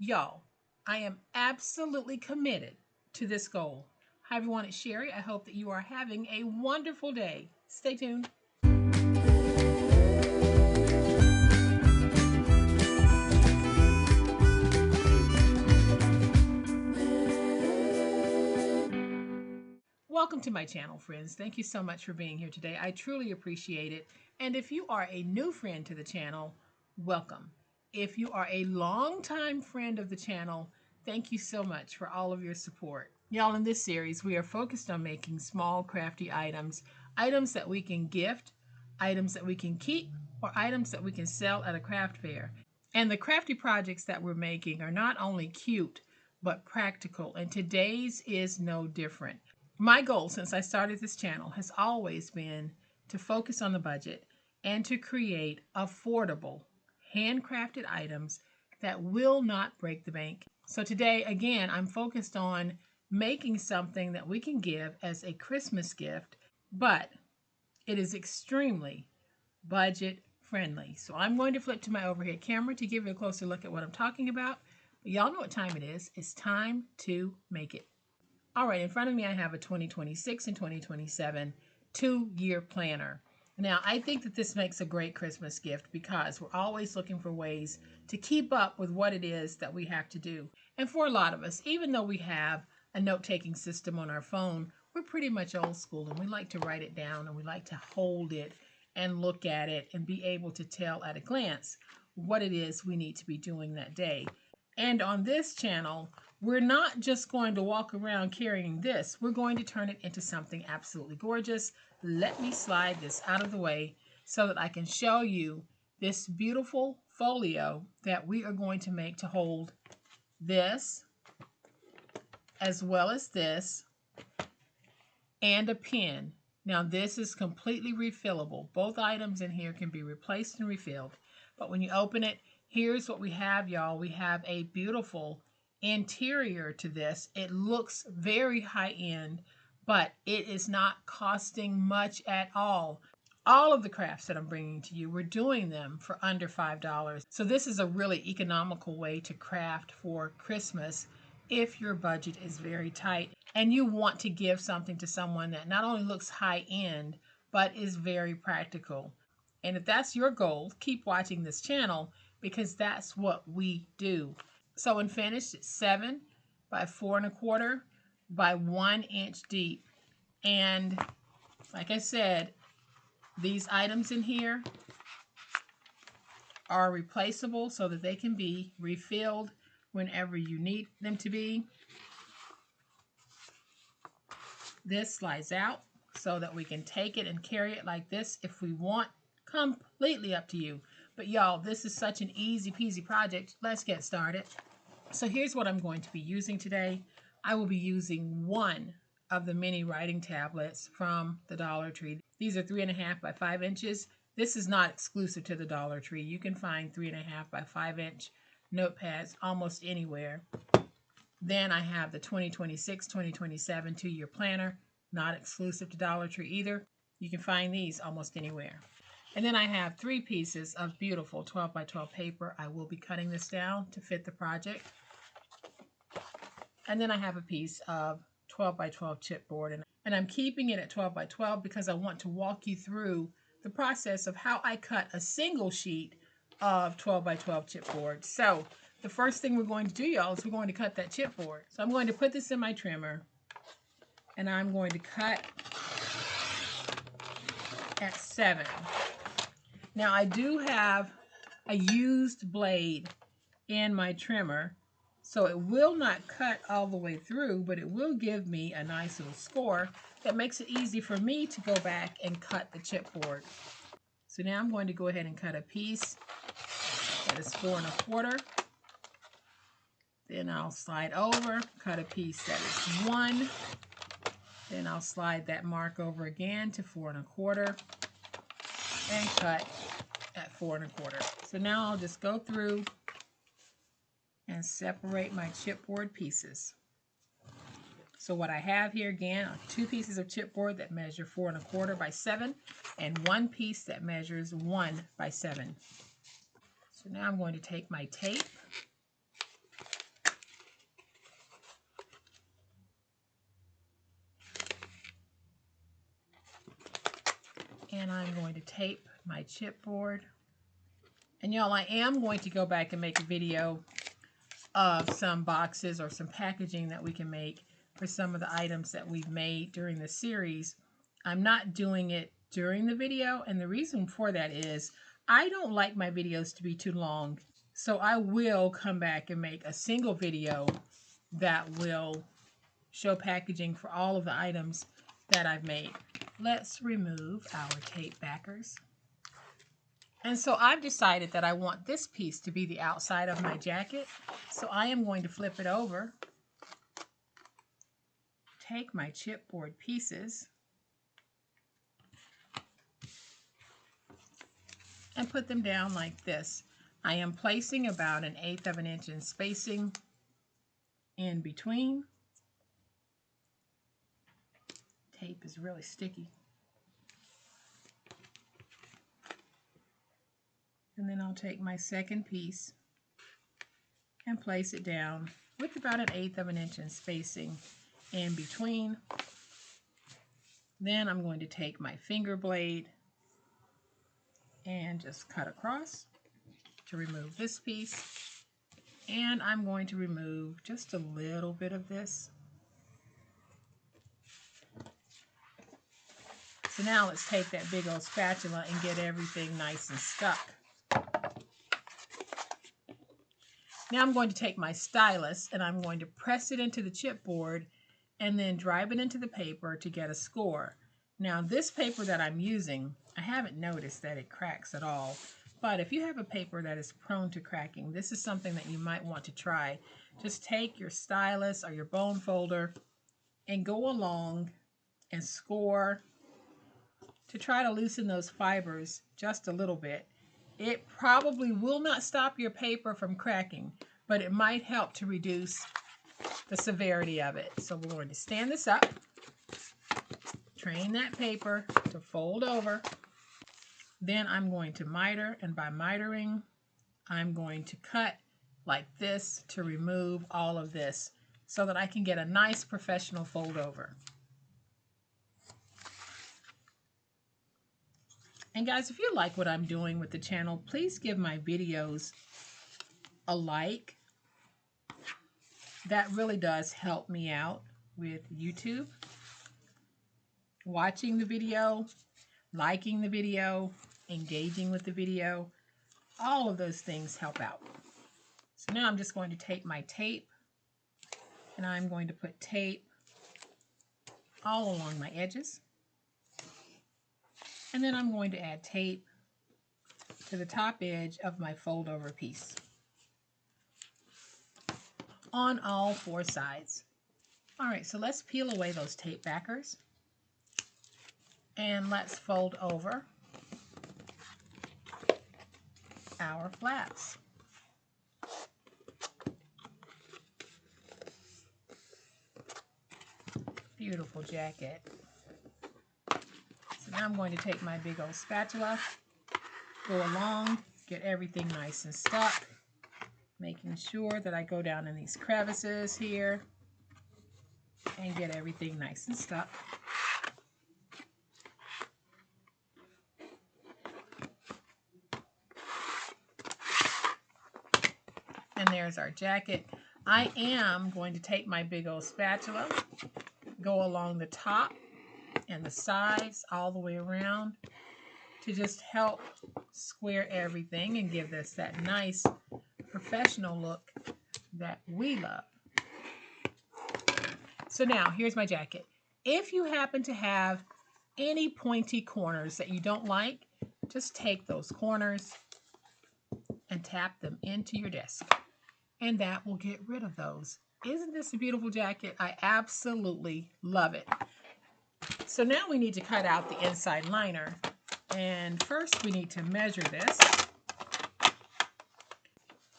Y'all, I am absolutely committed to this goal. Hi everyone, it's Sherry. I hope that you are having a wonderful day. Stay tuned. Welcome to my channel, friends. Thank you so much for being here today. I truly appreciate it. And if you are a new friend to the channel, welcome. If you are a longtime friend of the channel, thank you so much for all of your support. Y'all, in this series, we are focused on making small crafty items, items that we can gift, items that we can keep, or items that we can sell at a craft fair. And the crafty projects that we're making are not only cute, but practical. And today's is no different. My goal since I started this channel has always been to focus on the budget and to create affordable, handcrafted items that will not break the bank. So today, again, I'm focused on making something that we can give as a Christmas gift, but it is extremely budget friendly. So I'm going to flip to my overhead camera to give you a closer look at what I'm talking about. But y'all know what time it is. It's time to make it. All right, in front of me, I have a 2026 and 2027 two-year planner. Now, I think that this makes a great Christmas gift because we're always looking for ways to keep up with what it is that we have to do. And for a lot of us, even though we have a note-taking system on our phone, we're pretty much old school and we like to write it down and we like to hold it and look at it and be able to tell at a glance what it is we need to be doing that day. And on this channel, we're not just going to walk around carrying this. We're going to turn it into something absolutely gorgeous. Let me slide this out of the way so that I can show you this beautiful folio that we are going to make to hold this, as well as this, and a pen. Now this is completely refillable. Both items in here can be replaced and refilled. But when you open it, here's what we have, y'all. We have a beautiful interior to this. It looks very high-end, but it is not costing much at all. All of the crafts that I'm bringing to you, we're doing them for under $5. So this is a really economical way to craft for Christmas if your budget is very tight and you want to give something to someone that not only looks high-end, but is very practical. And if that's your goal, keep watching this channel because that's what we do. So in finished, it's 7 by 4¼ by 1 inch deep. And like I said, these items in here are replaceable so that they can be refilled whenever you need them to be. This slides out so that we can take it and carry it like this if we want. Completely up to you. But y'all, this is such an easy peasy project. Let's get started. So here's what I'm going to be using today. I will be using one of the mini writing tablets from the Dollar Tree. These are 3½ by 5 inches. This is not exclusive to the Dollar Tree. You can find 3½ by 5 inch notepads almost anywhere. Then I have the 2026-2027 two-year planner, not exclusive to Dollar Tree either. You can find these almost anywhere. And then I have 3 pieces of beautiful 12 by 12 paper. I will be cutting this down to fit the project. And then I have a piece of 12 by 12 chipboard. And I'm keeping it at 12 by 12 because I want to walk you through the process of how I cut a single sheet of 12 by 12 chipboard. So the first thing we're going to do, y'all, is we're going to cut that chipboard. So I'm going to put this in my trimmer. And I'm going to cut at 7. Now I do have a used blade in my trimmer, so it will not cut all the way through, but it will give me a nice little score that makes it easy for me to go back and cut the chipboard. So now I'm going to go ahead and cut a piece that is 4¼ Then I'll slide over, cut a piece that is 1. Then I'll slide that mark over again to 4¼ and cut at 4¼ So now I'll just go through and separate my chipboard pieces. So what I have here again are 2 pieces of chipboard that measure 4¼ by 7 and 1 piece that measures 1 by 7. So now I'm going to take my tape And I'm going to tape my chipboard. And y'all, I am going to go back and make a video of some boxes or some packaging that we can make for some of the items that we've made during the series. I'm not doing it during the video, and the reason for that is I don't like my videos to be too long. So I will come back and make a single video that will show packaging for all of the items that I've made. Let's remove our tape backers. And so I've decided that I want this piece to be the outside of my jacket. So I am going to flip it over, take my chipboard pieces, and put them down like this. I am placing about 1/8 of an inch in spacing in between. Tape is really sticky. And then I'll take my second piece and place it down with about 1/8 of an inch in spacing in between. Then I'm going to take my finger blade and just cut across to remove this piece. And I'm going to remove just a little bit of this. So now let's take that big old spatula and get everything nice and stuck. Now I'm going to take my stylus and I'm going to press it into the chipboard and then drive it into the paper to get a score. Now this paper that I'm using, I haven't noticed that it cracks at all, but if you have a paper that is prone to cracking, this is something that you might want to try. Just take your stylus or your bone folder and go along and score to try to loosen those fibers just a little bit. It probably will not stop your paper from cracking, but it might help to reduce the severity of it. So we're going to stand this up, train that paper to fold over. Then I'm going to miter, and by mitering, I'm going to cut like this to remove all of this so that I can get a nice professional fold over. And guys, if you like what I'm doing with the channel, please give my videos a like. That really does help me out with YouTube. Watching the video, liking the video, engaging with the video, all of those things help out. So now I'm just going to take my tape and I'm going to put tape all along my edges. And then I'm going to add tape to the top edge of my fold over piece on all 4 sides. All right, so let's peel away those tape backers and let's fold over our flaps. Beautiful jacket. So now I'm going to take my big old spatula, go along, get everything nice and stuck, making sure that I go down in these crevices here and get everything nice and stuck. And there's our jacket. I am going to take my big old spatula, go along the top and the sides all the way around to just help square everything and give this that nice professional look that we love. So now here's my jacket. If you happen to have any pointy corners that you don't like, just take those corners and tap them into your desk, and that will get rid of those. Isn't this a beautiful jacket? I absolutely love it. So now we need to cut out the inside liner, and first we need to measure this.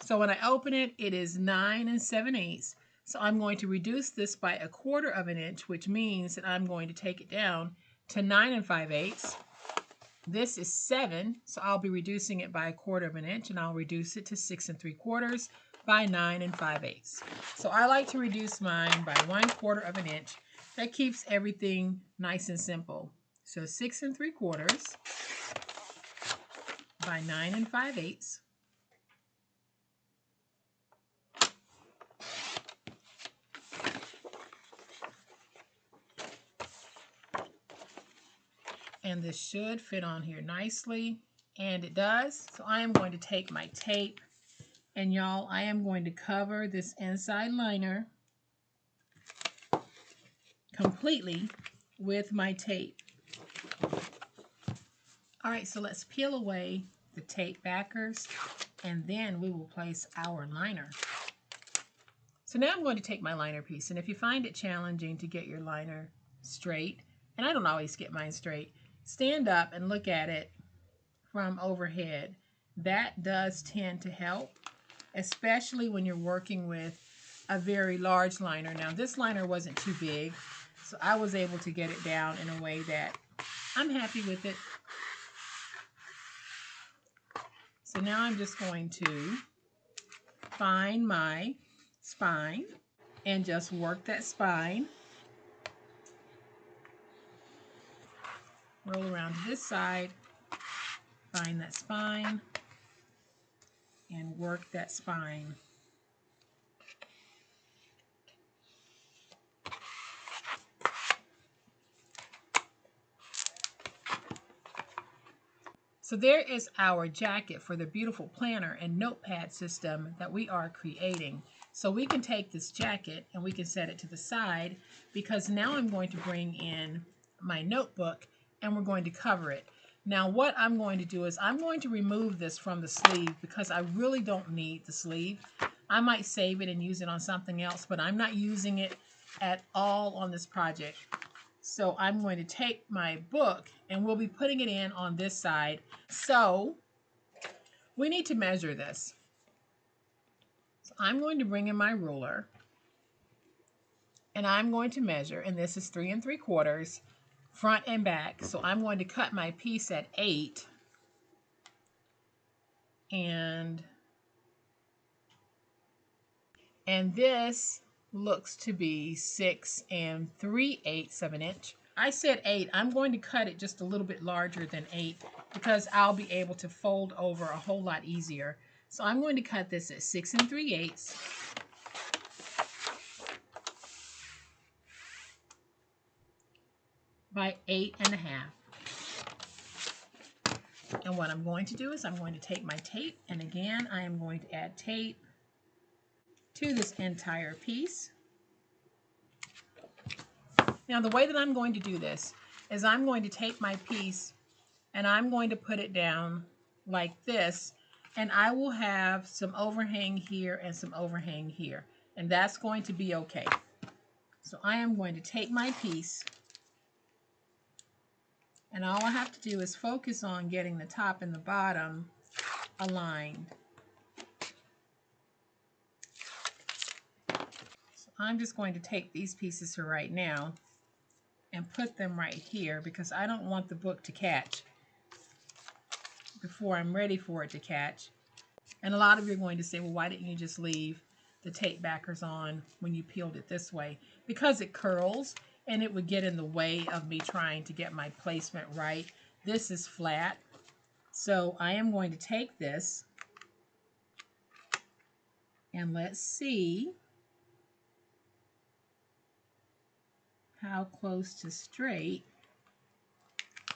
So when I open it, it is 9 7/8. So I'm going to reduce this by 1/4 of an inch, which means that I'm going to take it down to 9 5/8. This is 7, so I'll be reducing it by 1/4 of an inch, and I'll reduce it to 6 3/4 by 9 5/8. So I like to reduce mine by 1/4 of an inch. That keeps everything nice and simple. So 6 3/4 by 9 5/8. And this should fit on here nicely, and it does. So I am going to take my tape, and y'all, I am going to cover this inside liner completely with my tape. All right, so let's peel away the tape backers, and then we will place our liner. So now I'm going to take my liner piece, and if you find it challenging to get your liner straight, and I don't always get mine straight, stand up and look at it from overhead. That does tend to help, especially when you're working with a very large liner. Now this liner wasn't too big, so I was able to get it down in a way that I'm happy with it. So now I'm just going to find my spine and just work that spine. Roll around to this side, find that spine, and work that spine. So there is our jacket for the beautiful planner and notepad system that we are creating. So we can take this jacket and we can set it to the side, because now I'm going to bring in my notebook and we're going to cover it. Now what I'm going to do is I'm going to remove this from the sleeve, because I really don't need the sleeve. I might save it and use it on something else, but I'm not using it at all on this project. So I'm going to take my book and we'll be putting it in on this side. So we need to measure this. So I'm going to bring in my ruler and I'm going to measure, and this is 3 3/4 front and back. So I'm going to cut my piece at 8 and this looks to be 6 3/8 of an inch. I said 8. I'm going to cut it just a little bit larger than 8 because I'll be able to fold over a whole lot easier. So I'm going to cut this at 6 3/8 by 8 1/2. And what I'm going to do is I'm going to take my tape, and again I am going to add tape to this entire piece. Now the way that I'm going to do this is I'm going to take my piece and I'm going to put it down like this, and I will have some overhang here and some overhang here, and that's going to be okay. So I am going to take my piece, and all I have to do is focus on getting the top and the bottom aligned. So I'm just going to take these pieces for right now and put them right here, because I don't want the book to catch before I'm ready for it to catch. And a lot of you are going to say, well, why didn't you just leave the tape backers on when you peeled it this way? Because it curls and it would get in the way of me trying to get my placement right. This is flat. So I am going to take this and let's see how close to straight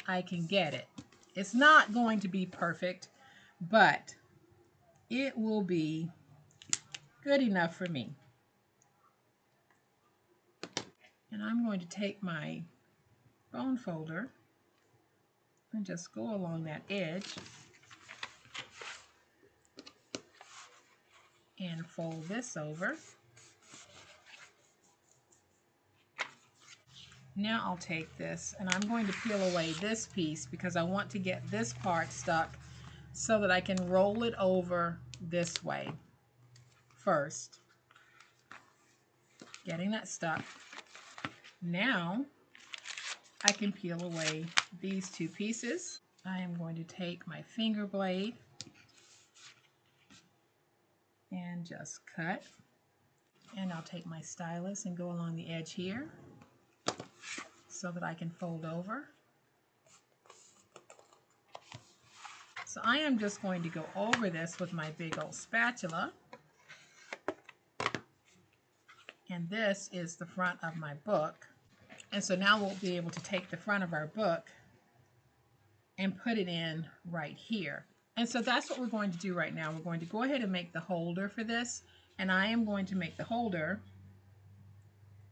I can get it. It's not going to be perfect, but it will be good enough for me. And I'm going to take my bone folder and just go along that edge and fold this over. Now I'll take this and I'm going to peel away this piece because I want to get this part stuck so that I can roll it over this way first. Getting that stuck. Now I can peel away these two pieces. I am going to take my finger blade and just cut. And I'll take my stylus and go along the edge here so that I can fold over. So I am just going to go over this with my big old spatula. And this is the front of my book. And so now we'll be able to take the front of our book and put it in right here. And so that's what we're going to do right now. We're going to go ahead and make the holder for this. And I am going to make the holder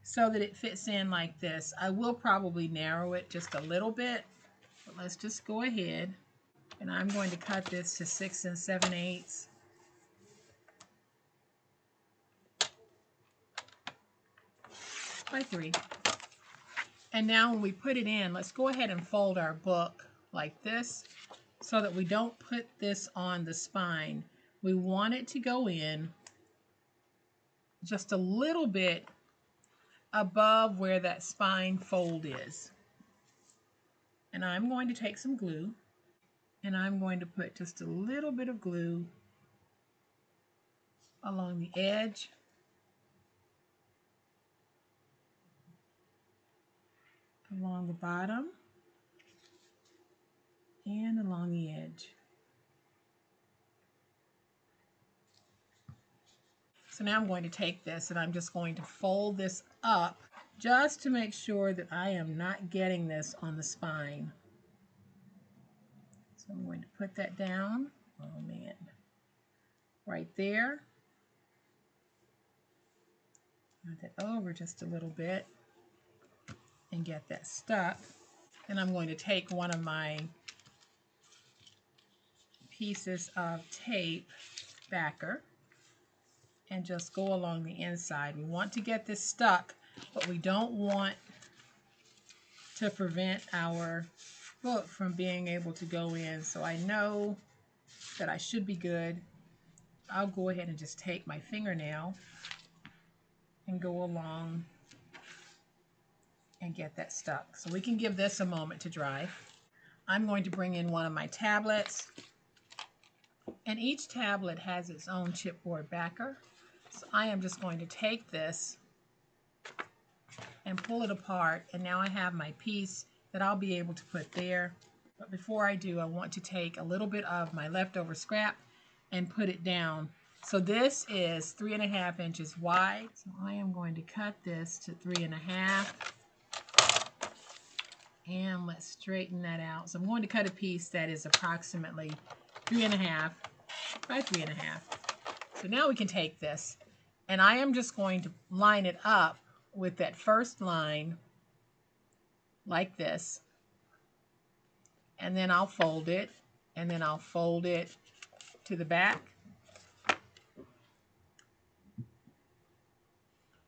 so that it fits in like this. I will probably narrow it just a little bit, but let's just go ahead. And I'm going to cut this to 6 7/8 by 3. And now when we put it in, let's go ahead and fold our book like this so that we don't put this on the spine. We want it to go in just a little bit above where that spine fold is. And I'm going to take some glue and I'm going to put just a little bit of glue along the edge along the bottom and along the edge. So now I'm going to take this and I'm just going to fold this up just to make sure that I am not getting this on the spine. So I'm going to put that down, oh man, right there. Move that over just a little bit and get that stuck. Then I'm going to take one of my pieces of tape backer and just go along the inside. We want to get this stuck, but we don't want to prevent our book from being able to go in. So I know that I should be good. I'll go ahead and just take my fingernail and go along and get that stuck. So we can give this a moment to dry. I'm going to bring in one of my tablets, and each tablet has its own chipboard backer. So I am just going to take this and pull it apart, and now I have my piece that I'll be able to put there. But before I do, I want to take a little bit of my leftover scrap and put it down. So this is 3.5 inches wide. So I am going to cut this to 3.5. And let's straighten that out. So I'm going to cut a piece that is approximately 3.5 by 3.5. So now we can take this, and I am just going to line it up with that first line like this. And then I'll fold it, and then I'll fold it to the back.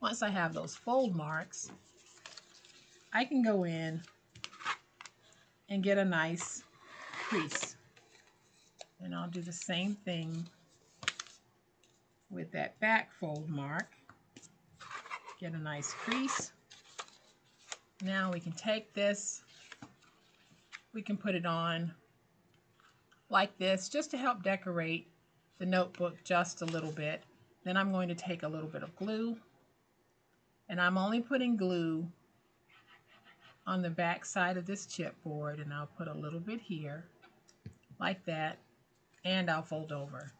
Once I have those fold marks, I can go in and get a nice crease. And I'll do the same thing with that back fold mark. Get a nice crease. Now we can take this, we can put it on like this just to help decorate the notebook just a little bit. Then I'm going to take a little bit of glue, and I'm only putting glue on the back side of this chipboard, and I'll put a little bit here like that, and I'll fold over.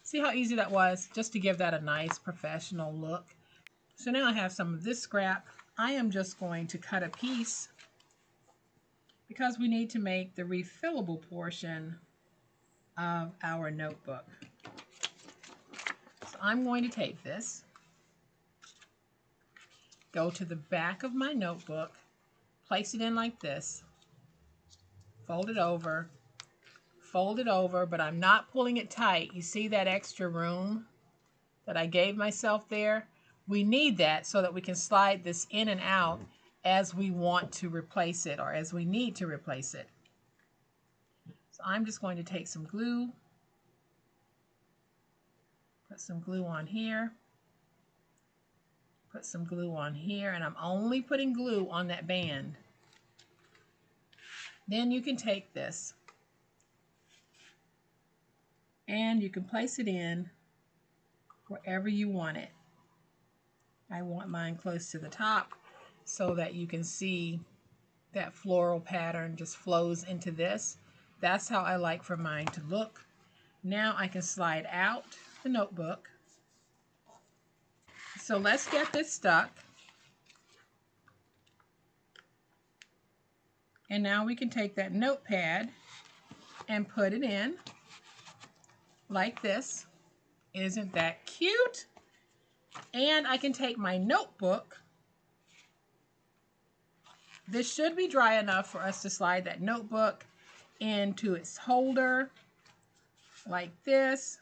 See how easy that was? Just to give that a nice professional look. So now I have some of this scrap. I am just going to cut a piece because we need to make the refillable portion of our notebook. So I'm going to take this, go to the back of my notebook, place it in like this, fold it over, but I'm not pulling it tight. You see that extra room that I gave myself there? We need that so that we can slide this in and out as we want to replace it, or as we need to replace it. So I'm just going to take some glue, put some glue on here, put some glue on here, and I'm only putting glue on that band. Then you can take this and you can place it in wherever you want it. I want mine close to the top so that you can see that floral pattern just flows into this. That's how I like for mine to look. Now I can slide out the notebook. So let's get this stuck. And now we can take that notepad and put it in like this. Isn't that cute? And I can take my notebook. This should be dry enough for us to slide that notebook into its holder like this.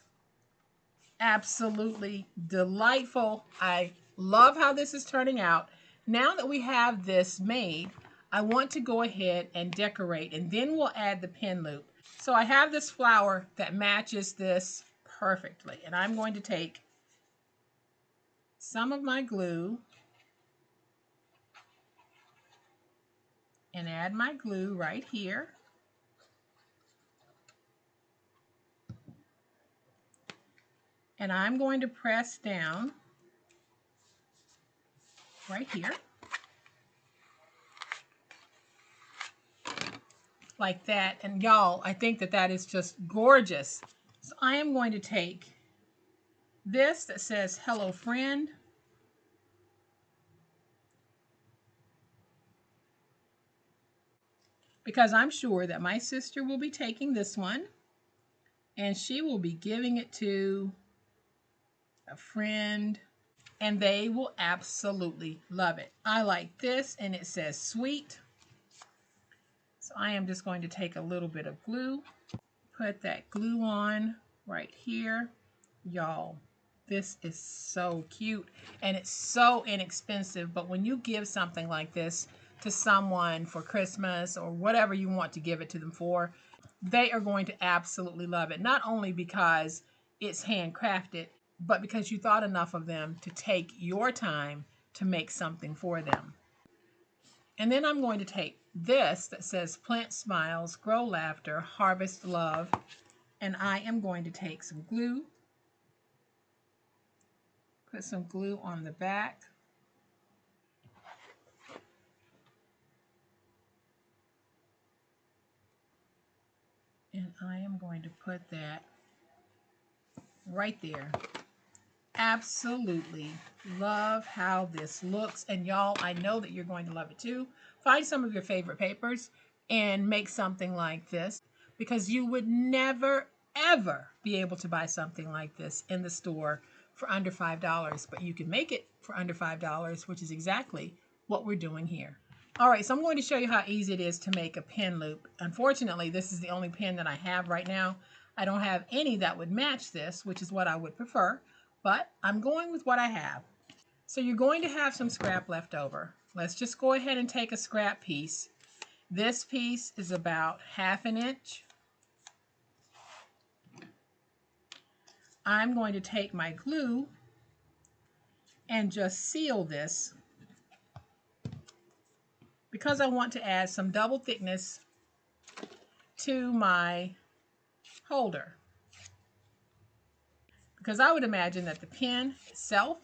Absolutely delightful. I love how this is turning out. Now that we have this made, I want to go ahead and decorate, and then we'll add the pin loop. So I have this flower that matches this perfectly, and I'm going to take some of my glue and add my glue right here. And I'm going to press down right here like that. And y'all, I think that that is just gorgeous. So I am going to take this that says hello friend, because I'm sure that my sister will be taking this one and she will be giving it to a friend and they will absolutely love it. I like this, and it says sweet. So I am just going to take a little bit of glue, put that glue on right here. Y'all, this is so cute and it's so inexpensive, but when you give something like this to someone for Christmas or whatever you want to give it to them for, they are going to absolutely love it. Not only because it's handcrafted, but because you thought enough of them to take your time to make something for them. And then I'm going to take this that says plant smiles, grow laughter, harvest love, and I am going to take some glue, put some glue on the back. And I am going to put that right there. Absolutely love how this looks. And y'all, I know that you're going to love it too. Find some of your favorite papers and make something like this, because you would never, ever be able to buy something like this in the store for under $5. But you can make it for under $5, which is exactly what we're doing here. All right, so I'm going to show you how easy it is to make a pin loop. Unfortunately, this is the only pin that I have right now. I don't have any that would match this, which is what I would prefer, but I'm going with what I have. So you're going to have some scrap left over. Let's just go ahead and take a scrap piece. This piece is about 1/2 inch. I'm going to take my glue and just seal this because I want to add some double thickness to my holder. Because I would imagine that the pin itself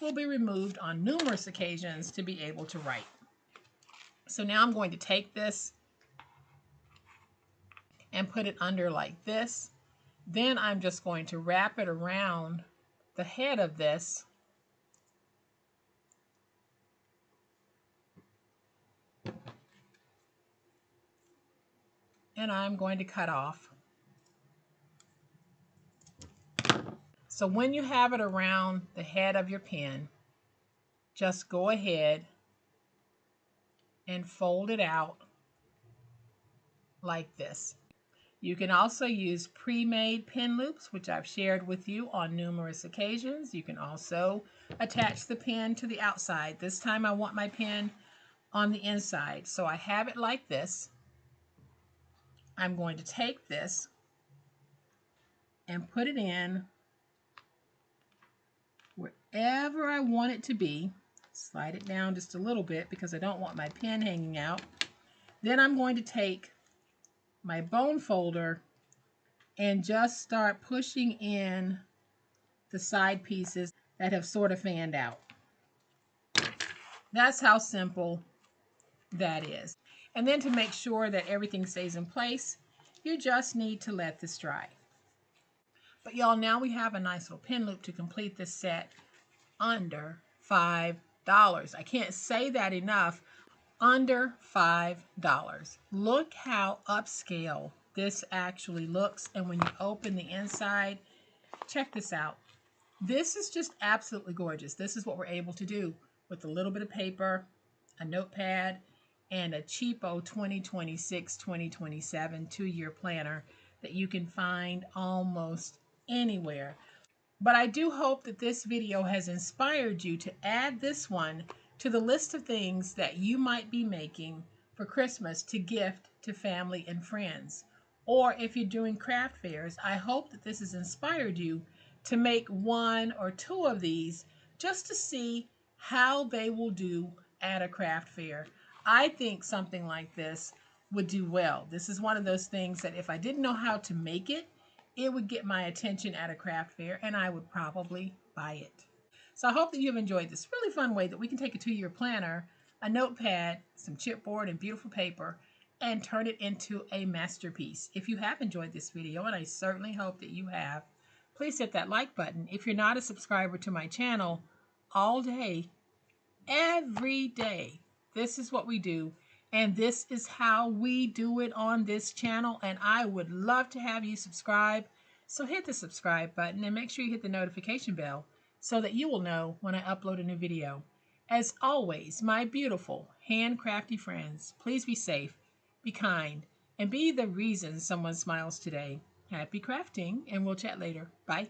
will be removed on numerous occasions to be able to write. So now I'm going to take this and put it under like this. Then I'm just going to wrap it around the head of this. And I'm going to cut off. So when you have it around the head of your pen, just go ahead and fold it out like this. You can also use pre-made pin loops, which I've shared with you on numerous occasions. You can also attach the pen to the outside. This time I want my pen on the inside. So I have it like this. I'm going to take this and put it in wherever I want it to be. Slide it down just a little bit because I don't want my pen hanging out. Then I'm going to take my bone folder and just start pushing in the side pieces. that have sort of fanned out. That's how simple that is. And then to make sure that everything stays in place, you just need to let this dry. But y'all, now we have a nice little pin loop to complete this set under $5. I can't say that enough. Under $5. Look how upscale this actually looks. And when you open the inside, check this out. This is just absolutely gorgeous. This is what we're able to do with a little bit of paper, a notepad, and a cheapo 2026-2027 two-year planner that you can find almost anywhere. But I do hope that this video has inspired you to add this one to the list of things that you might be making for Christmas to gift to family and friends. Or if you're doing craft fairs, I hope that this has inspired you to make one or two of these just to see how they will do at a craft fair. I think something like this would do well. This is one of those things that if I didn't know how to make it, it would get my attention at a craft fair and I would probably buy it. So I hope that you've enjoyed this really fun way that we can take a two-year planner, a notepad, some chipboard, and beautiful paper, and turn it into a masterpiece. If you have enjoyed this video, and I certainly hope that you have, please hit that like button. If you're not a subscriber to my channel, all day, every day, this is what we do. And this is how we do it on this channel. And I would love to have you subscribe. So hit the subscribe button and make sure you hit the notification bell so that you will know when I upload a new video. As always, my beautiful handcrafty friends, please be safe, be kind, and be the reason someone smiles today. Happy crafting, and we'll chat later. Bye.